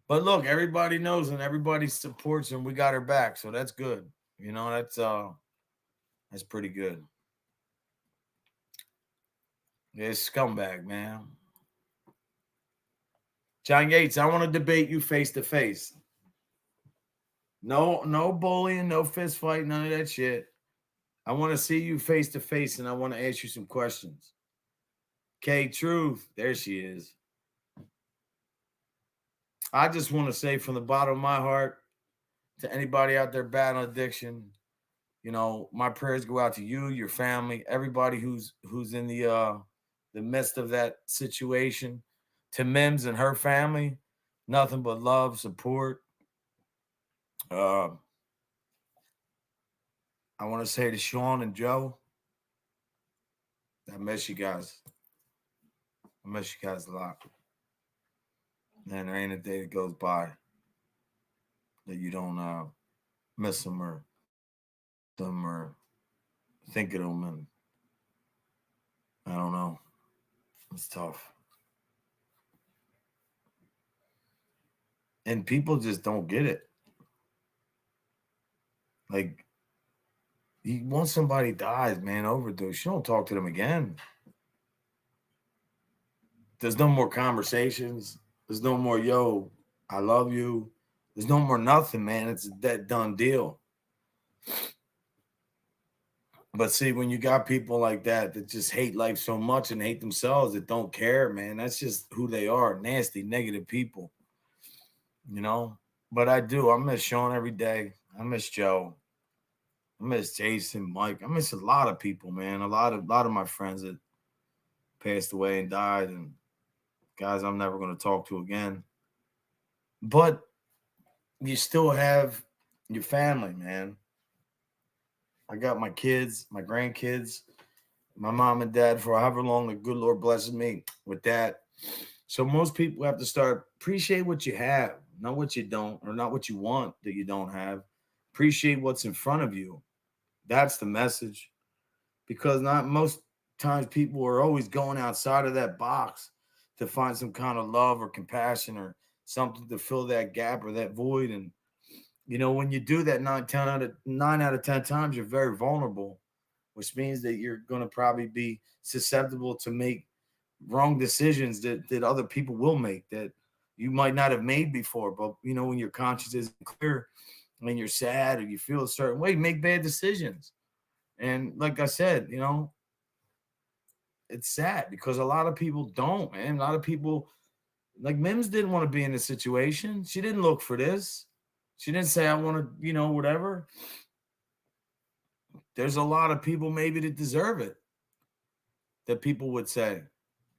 But look, everybody knows and everybody supports her, and we got her back, so that's good. That's pretty good. Yeah, scumbag, man. John Yates, I want to debate you face to face. No bullying, no fist fight, none of that shit. I want to see you face to face and I want to ask you some questions. K Truth, there she is. I just want to say from the bottom of my heart to anybody out there battling addiction, my prayers go out to you, your family, everybody who's in the midst of that situation. To Mims and her family, nothing but love, support. Uh, I want to say to Sean and Joe, I miss you guys. I miss you guys a lot. Man, there ain't a day that goes by that you don't miss them or think of them, and I don't know. It's tough. And people just don't get it. Like, once somebody dies, man, overdose, you don't talk to them again. There's no more conversations. There's no more, yo, I love you. There's no more nothing, man. It's that done deal. But see, when you got people like that just hate life so much and hate themselves, that don't care, man, that's just who they are. Nasty, negative people, you know? But I do. I miss Sean every day. I miss Joe. I miss Jason, Mike. I miss a lot of people, man. A lot of my friends that passed away and died, and guys I'm never going to talk to again. But you still have your family, man. I got my kids, my grandkids, my mom and dad for however long the good Lord blesses me with that. So most people have to start appreciate what you have, not what you don't, or not what you want that you don't have. Appreciate what's in front of you. That's the message. Because not most times people are always going outside of that box to find some kind of love or compassion or something to fill that gap or that void. And when you do that 9 out of 10 times, you're very vulnerable, which means that you're going to probably be susceptible to make wrong decisions that other people will make that you might not have made before. But when your conscience isn't clear, when you're sad or you feel a certain way, make bad decisions. And like I said, it's sad because a lot of people don't, man. A lot of people, like Mims, didn't want to be in this situation. She didn't look for this. She didn't say, I want to, whatever. There's a lot of people maybe that deserve it, that people would say.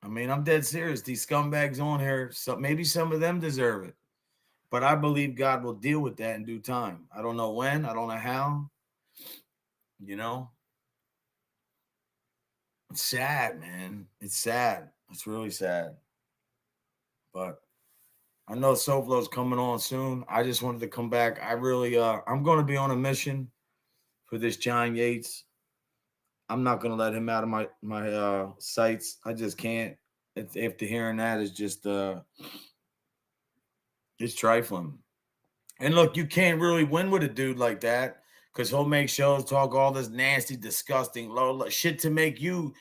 I mean, I'm dead serious. These scumbags on here, maybe some of them deserve it. But I believe God will deal with that in due time. I don't know when. I don't know how. You know, it's sad, man. It's sad. It's really sad. But I know SoFlo's coming on soon. I just wanted to come back. I'm going to be on a mission for this John Yates. I'm not going to let him out of my sights. I just can't. After hearing that, is just it's trifling. And look, you can't really win with a dude like that because he'll make shows talk all this nasty, disgusting, low shit to make you.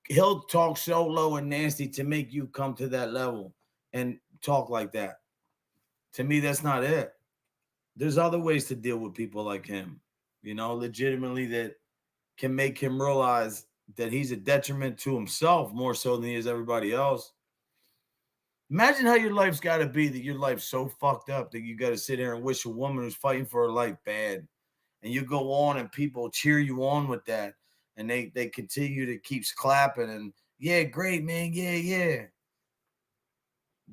He'll talk so low and nasty to make you come to that level and talk like that. To me, that's not it. There's other ways to deal with people like him, legitimately that can make him realize that he's a detriment to himself more so than he is everybody else. Imagine how your life's got to be that your life's so fucked up that you got to sit here and wish a woman who's fighting for her life bad. And you go on and people cheer you on with that. And they continue to keep clapping and, yeah, great, man. Yeah, yeah.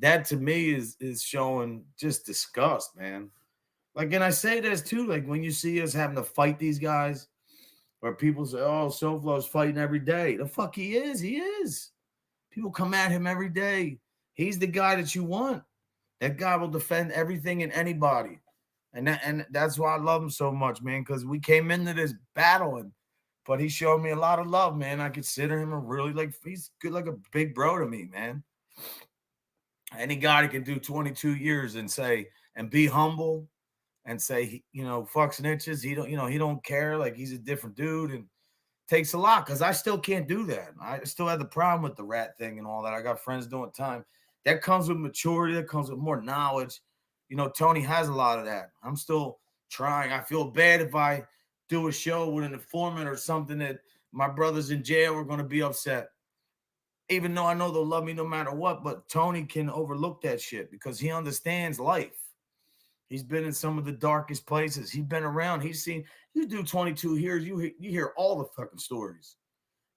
That to me is showing just disgust, man. Like, and I say this too, like when you see us having to fight these guys, or people say, oh, SoFlo's fighting every day. The fuck he is. He is. People come at him every day. He's the guy that you want. That guy will defend everything and anybody. And that's why I love him so much, man, because we came into this battling, but he showed me a lot of love, man. I consider him he's good, like a big bro to me, man. Any guy that can do 22 years and be humble and say fucks and inches. He don't care. Like he's a different dude, and takes a lot because I still can't do that. I still have the problem with the rat thing and all that. I got friends doing time. That comes with maturity. That comes with more knowledge. Tony has a lot of that. I'm still trying. I feel bad if I do a show with an informant or something that my brothers in jail are going to be upset. Even though I know they'll love me no matter what, but Tony can overlook that shit because he understands life. He's been in some of the darkest places. He's been around. He's seen. You do 22 years, you hear all the fucking stories.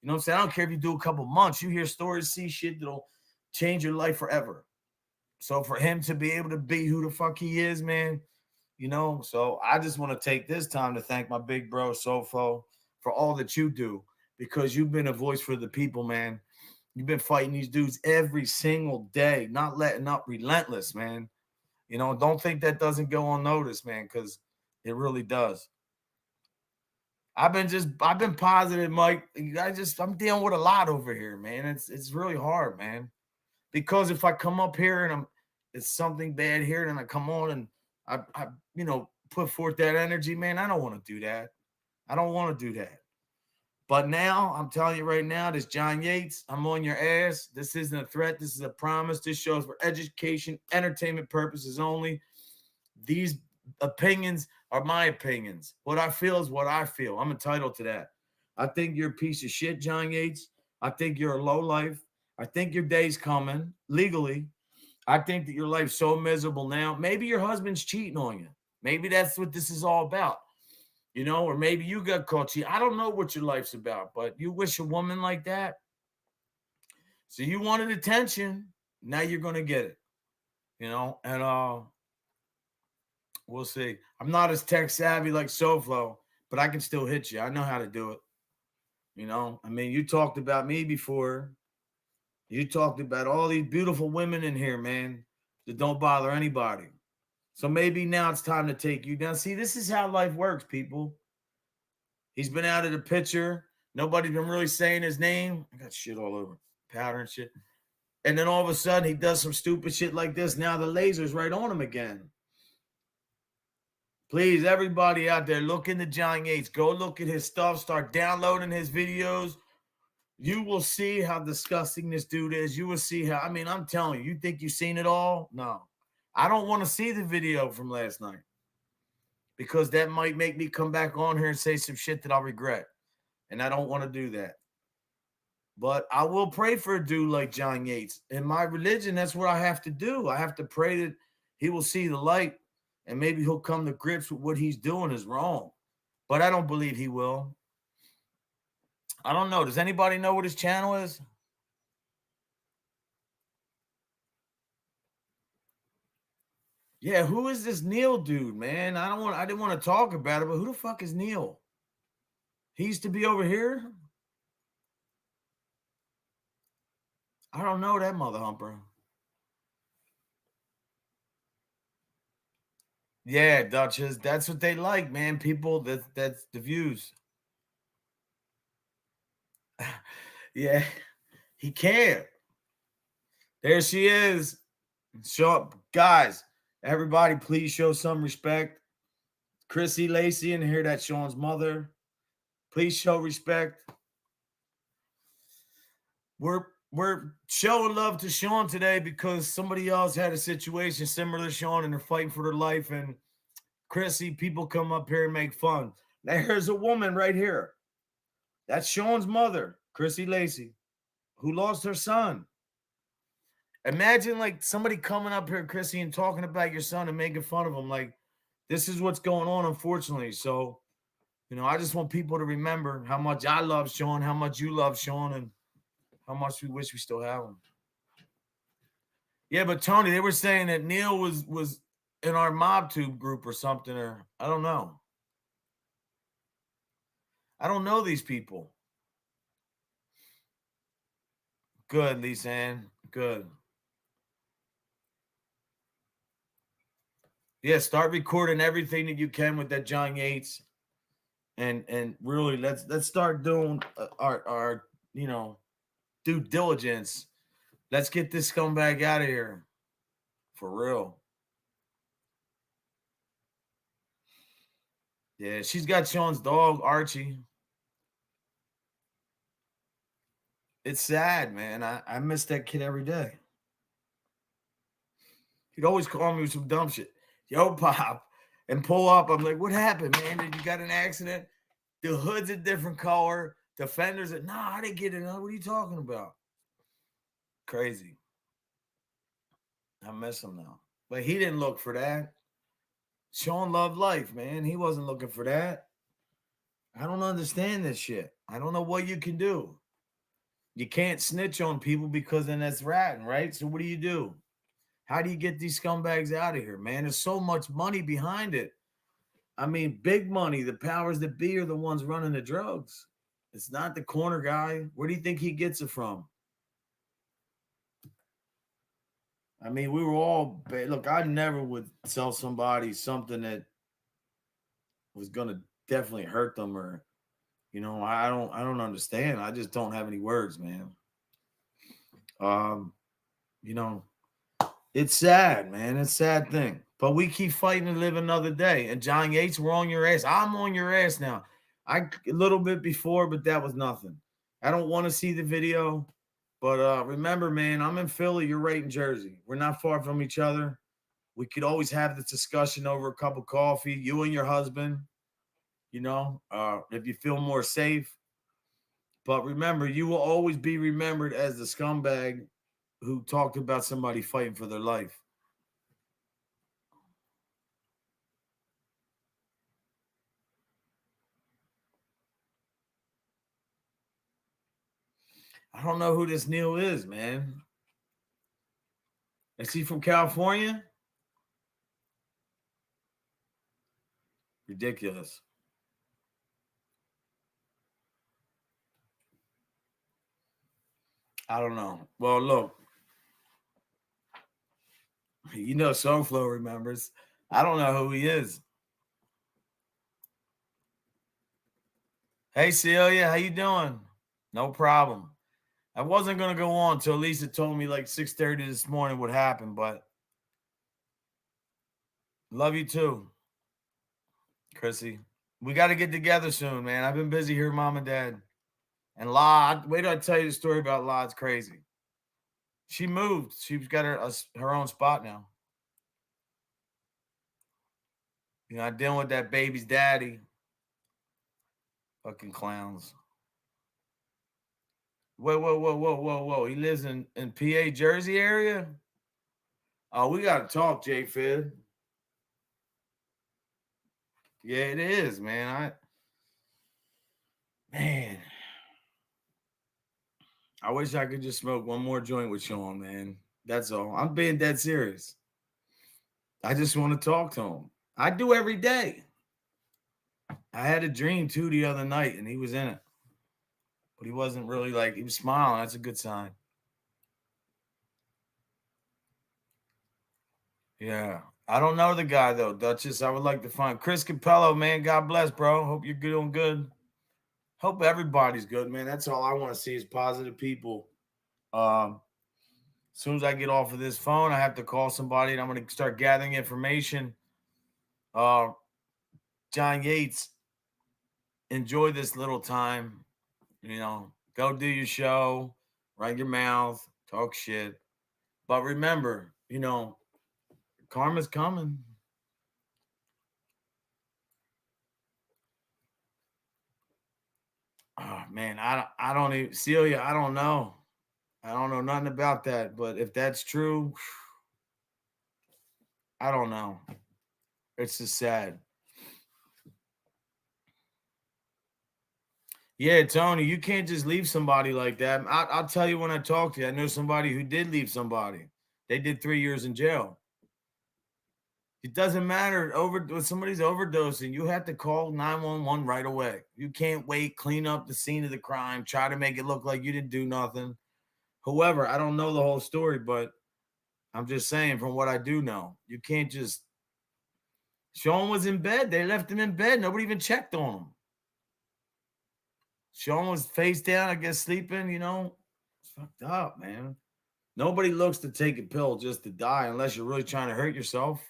You know what I'm saying? I don't care if you do a couple months. You hear stories, see shit that'll change your life forever. So for him to be able to be who the fuck he is, man, so I just want to take this time to thank my big bro Sofo for all that you do because you've been a voice for the people, man. You've been fighting these dudes every single day, not letting up, relentless, man. Don't think that doesn't go unnoticed, man, because it really does. I've been positive, Mike. I'm dealing with a lot over here, man. It's really hard, man. Because if I come up here and it's something bad here, and I come on and I put forth that energy, man. I don't want to do that. I don't want to do that. But now I'm telling you right now, this John Yates, I'm on your ass. This isn't a threat. This is a promise. This shows for education, entertainment purposes only. These opinions are my opinions. What I feel is what I feel. I'm entitled to that. I think you're a piece of shit, John Yates. I think you're a low life. I think your day's coming legally. I think that your life's so miserable now. Maybe your husband's cheating on you. Maybe that's what this is all about. Or maybe you got caught cheating. I don't know what your life's about, but you wish a woman like that. So you wanted attention. Now you're going to get it. And we'll see. I'm not as tech savvy like SoFlo, but I can still hit you. I know how to do it. You talked about me before. You talked about all these beautiful women in here, man, that don't bother anybody. So maybe now it's time to take you down. See, this is how life works, people. He's been out of the picture. Nobody's been really saying his name. I got shit all over, powder and shit. And then all of a sudden he does some stupid shit like this. Now the laser's right on him again. Please, everybody out there, look into John Yates. Go look at his stuff. Start downloading his videos. You will see how disgusting this dude is. You will see how, I'm telling you, you think you've seen it all? No. I don't want to see the video from last night because that might make me come back on here and say some shit that I'll regret. And I don't want to do that. But I will pray for a dude like John Yates. In my religion, that's what I have to do. I have to pray that he will see the light and maybe he'll come to grips with what he's doing is wrong. But I don't believe he will. I don't know. Does anybody know what his channel is? Yeah, who is this Neil dude, man? I didn't want to talk about it, but who the fuck is Neil? He used to be over here? I don't know that mother humper. Yeah, Duchess. That's what they like, man. People, that's the views. Yeah, he can't. There she is. Show up, guys. Everybody, please show some respect. Chrissy Lacey in here. That's Sean's mother. Please show respect. We're showing love to Sean today because somebody else had a situation similar to Sean and they're fighting for their life. And Chrissy, people come up here and make fun. Now here's a woman right here. That's Sean's mother, Chrissy Lacey, who lost her son. Imagine like somebody coming up here, Chrissy, and talking about your son and making fun of him. Like, this is what's going on, unfortunately. So, I just want people to remember how much I love Sean, how much you love Sean, and how much we wish we still have him. Yeah, but Tony, they were saying that Neil was in our MobTube group or something, or I don't know. I don't know these people. Good, Lisanne. Good. Yeah, start recording everything that you can with that John Yates, and really let's start doing our due diligence. Let's get this scumbag out of here, for real. Yeah, she's got Sean's dog, Archie. It's sad, man. I miss that kid every day. He'd always call me with some dumb shit. Yo, Pop. And pull up. I'm like, what happened, man? Did you got an accident? The hood's a different color. The fenders are, nah, I didn't get it. What are you talking about? Crazy. I miss him now. But he didn't look for that. Sean loved life, man. He wasn't looking for that. I don't understand this shit. I don't know what you can do. You can't snitch on people because then that's ratting, right? So what do? How do you get these scumbags out of here, man? There's so much money behind it. I mean, big money. The powers that be are the ones running the drugs. It's not the corner guy. Where do you think he gets it from? I mean, we were all look. I never would sell somebody something that was gonna definitely hurt them, or I don't understand. I just don't have any words, man. Um, you know, it's sad, man. It's a sad thing. But we keep fighting to live another day. And John Yates, we're on your ass. I'm on your ass now. A little bit before, but that was nothing. I don't want to see the video. But remember, man, I'm in Philly. You're right in Jersey. We're not far from each other. We could always have this discussion over a cup of coffee, you and your husband, if you feel more safe. But remember, you will always be remembered as the scumbag who talked about somebody fighting for their life. I don't know who this Neil is, man. Is he from California? Ridiculous. I don't know. Well, look, Soulflow remembers. I don't know who he is. Hey, Celia, how you doing? No problem. I wasn't gonna go on until Lisa told me like 6:30 this morning what happened, but love you too, Chrissy. We got to get together soon, man. I've been busy here, mom and dad. And La, wait till I tell you the story about La. It's crazy. She moved. She's got her own spot now. I'm dealing with that baby's daddy. Fucking clowns. Whoa, whoa, whoa, whoa, whoa, whoa. He lives in PA, Jersey area? Oh, we got to talk, J Fid. Yeah, it is, man. Man, I wish I could just smoke one more joint with Sean, man. That's all. I'm being dead serious. I just want to talk to him. I do every day. I had a dream too the other night, and he was in it. But he wasn't really he was smiling. That's a good sign. Yeah. I don't know the guy though, Duchess. I would like to find Chris Capello, man. God bless, bro. Hope you're doing good. Hope everybody's good, man. That's all I want to see is positive people. As soon as I get off of this phone, I have to call somebody and I'm going to start gathering information. Uh, John Yates, enjoy this little time. Go do your show, run your mouth, talk shit. But remember, karma's coming. Oh man, I don't even Celia, I don't know. I don't know nothing about that. But if that's true, I don't know. It's just sad. Yeah, Tony, you can't just leave somebody like that. I'll tell you when I talk to you. I know somebody who did leave somebody. They did 3 years in jail. It doesn't matter when somebody's overdosing. You have to call 911 right away. You can't wait, clean up the scene of the crime, try to make it look like you didn't do nothing. However, I don't know the whole story, but I'm just saying from what I do know, you can't just. Sean was in bed. They left him in bed. Nobody even checked on him. Sean was face down, I guess, sleeping. It's fucked up, man. Nobody looks to take a pill just to die unless you're really trying to hurt yourself.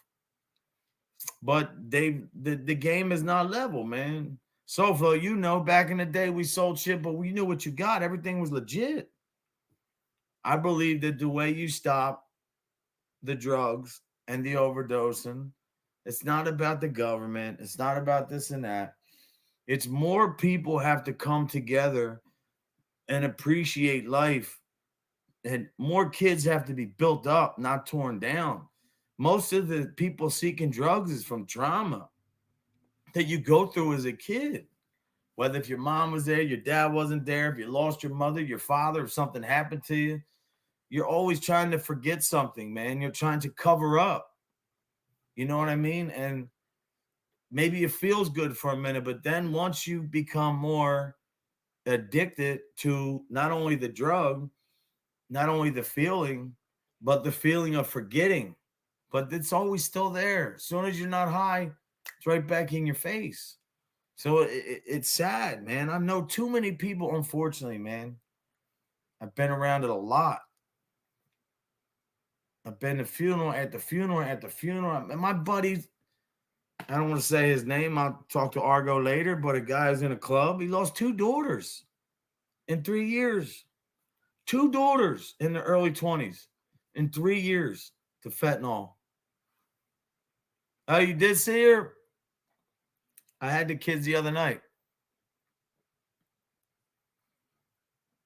But the game is not level, man. SoFlo, back in the day we sold shit, but we knew what you got. Everything was legit. I believe that the way you stop the drugs and the overdosing, it's not about the government. It's not about this and that. It's more people have to come together and appreciate life, and more kids have to be built up, not torn down. Most of the people seeking drugs is from trauma that you go through as a kid. Whether if your mom was there, your dad wasn't there, if you lost your mother, your father, if something happened to you, you're always trying to forget something, man. You're trying to cover up. You know what I mean? And maybe it feels good for a minute, but then once you become more addicted to not only the drug, not only the feeling, but the feeling of forgetting. But it's always still there. As soon as you're not high, it's right back in your face. So it's sad, man. I know too many people, unfortunately, man. I've been around it a lot. I've been to funeral at the funeral at the funeral. And my buddies, I don't want to say his name. I'll talk to Argo later, but a guy is in a club. He lost two daughters in 3 years. Two daughters in the early 20s in 3 years to fentanyl. Oh, you did see her? I had the kids the other night.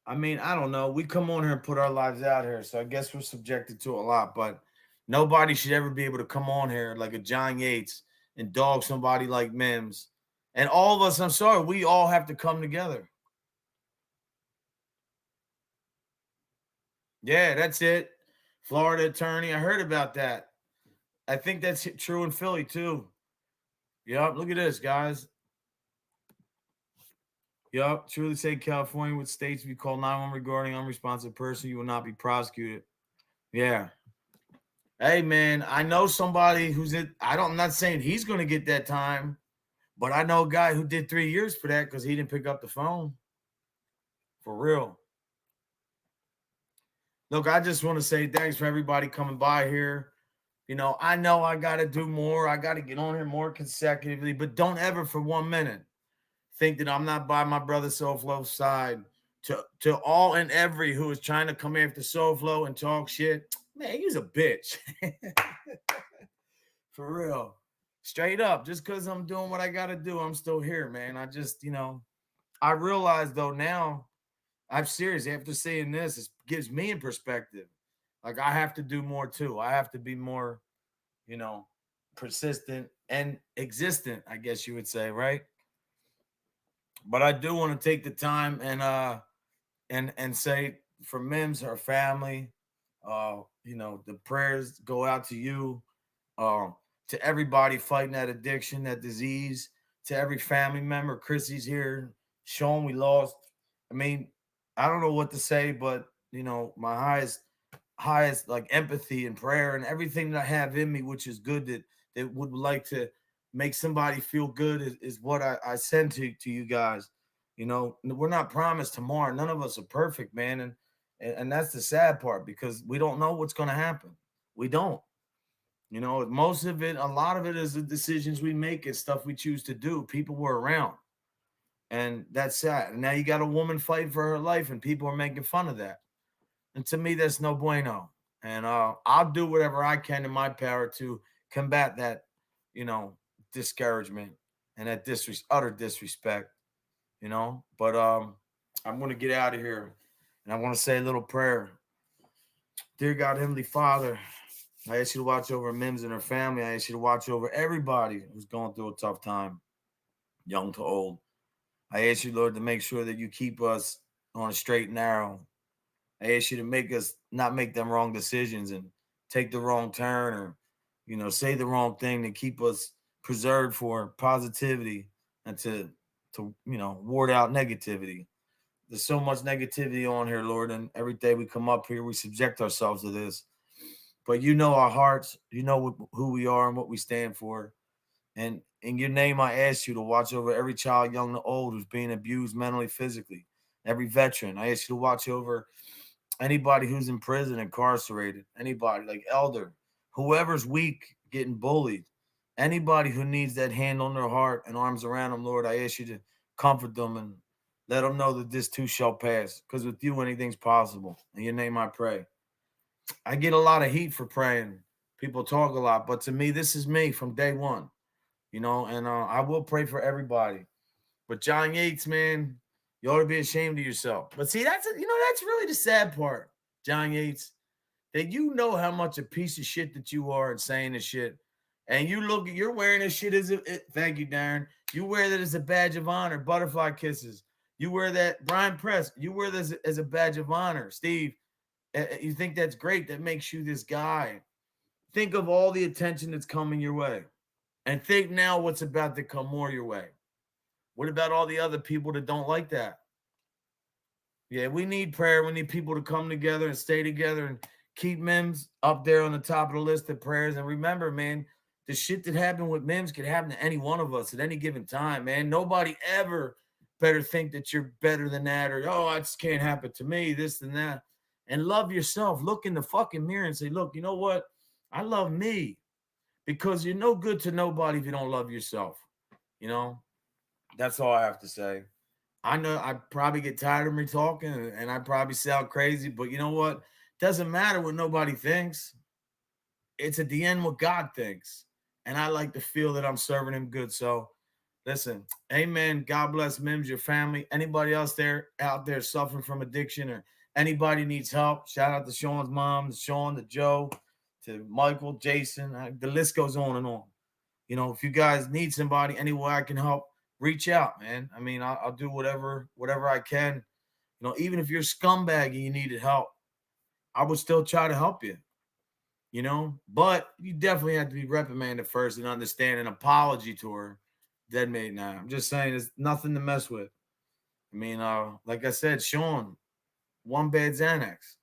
I mean, I don't know. We come on here and put our lives out here, so I guess we're subjected to a lot, but nobody should ever be able to come on here like a John Yates and dog somebody like Mims. And all of us, I'm sorry, we all have to come together. Yeah, that's it. Florida attorney. I heard about that. I think that's true in Philly too. Yep. Look at this, guys. Yep. Truly say California would states if you call 911 regarding unresponsive person, you will not be prosecuted. Yeah. Hey man, I know somebody who's in. I'm not saying he's gonna get that time, but I know a guy who did 3 years for that because he didn't pick up the phone. For real. Look, I just want to say thanks for everybody coming by here. I know I got to do more. I got to get on here more consecutively, but don't ever for 1 minute think that I'm not by my brother SoFlo's side. To all and every who is trying to come after SoFlo and talk shit, man, he's a bitch. For real. Straight up. Just because I'm doing what I got to do, I'm still here, man. I just, I realize though now, I'm serious. After seeing this, it gives me in perspective. Like I have to do more too. I have to be more, you know, persistent and existent, I guess you would say, right? But I do want to take the time and say for Mims, her family, the prayers go out to you, um, to everybody fighting that addiction, that disease, to every family member. Chrissy's here. Sean, we lost. I mean, I don't know what to say, but my highest like empathy and prayer and everything that I have in me, which is good that would like to make somebody feel good is what I send to you guys. We're not promised tomorrow. None of us are perfect, man. And that's the sad part because we don't know what's gonna happen. We don't. Most of it, a lot of it is the decisions we make and stuff we choose to do. People were around. And that's sad. And now you got a woman fighting for her life and people are making fun of that. And to me, that's no bueno. And I'll do whatever I can in my power to combat that, you know, discouragement and that utter disrespect, But I'm going to get out of here and I want to say a little prayer. Dear God, Heavenly Father, I ask you to watch over Mims and her family. I ask you to watch over everybody who's going through a tough time, young to old. I ask you, Lord, to make sure that you keep us on a straight and narrow. I ask you to make us not make them wrong decisions and take the wrong turn or, say the wrong thing to keep us preserved for positivity and to ward out negativity. There's so much negativity on here, Lord, and every day we come up here, we subject ourselves to this. But you know our hearts, you know who we are and what we stand for. And in your name, I ask you to watch over every child, young to old, who's being abused mentally, physically. Every veteran, I ask you to watch over anybody who's in prison, incarcerated, anybody like elder, whoever's weak, getting bullied, Anybody who needs that hand on their heart and arms around them, Lord, I ask you to comfort them and let them know that this too shall pass. Because with you, anything's possible. In your name, I pray. I get a lot of heat for praying. People talk a lot, but to me, this is me from day one, and I will pray for everybody. But John Yates, man, you ought to be ashamed of yourself. But see, that's really the sad part, John Yates, that you know how much a piece of shit that you are and saying this shit. And you're wearing this shit thank you, Darren. You wear that as a badge of honor, butterfly kisses. You wear that, Brian Press, you wear this as a badge of honor. Steve, you think that's great. That makes you this guy. Think of all the attention that's coming your way. And think now what's about to come more your way. What about all the other people that don't like that? Yeah, we need prayer. We need people to come together and stay together and keep Mims up there on the top of the list of prayers. And remember, man, the shit that happened with Mims could happen to any one of us at any given time, man. Nobody ever better think that you're better than that or, oh, it just can't happen to me, this and that. And love yourself. Look in the fucking mirror and say, look, you know what? I love me because you're no good to nobody if you don't love yourself. You know, that's all I have to say. I know I probably get tired of me talking and I probably sound crazy, but you know what? Doesn't matter what nobody thinks. It's at the end what God thinks. And I like to feel that I'm serving him good. So listen, amen. God bless Mims, your family. Anybody else out there suffering from addiction or anybody needs help, shout out to Sean's mom, to Sean, to Joe, to Michael, Jason. The list goes on and on. If you guys need somebody, any way I can help, reach out, man. I mean, I'll do whatever I can. Even if you're a scumbag and you needed help, I would still try to help you. But you definitely have to be reprimanded first and understand an apology to her. Dead mate now. I'm just saying, there's nothing to mess with. I mean, like I said, Sean, one bad Xanax,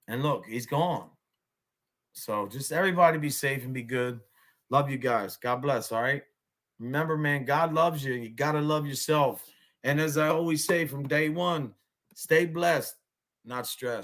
and look, he's gone. So just everybody be safe and be good. Love you guys. God bless. All right. Remember, man, God loves you. You got to love yourself. And as I always say from day one, stay blessed, not stressed.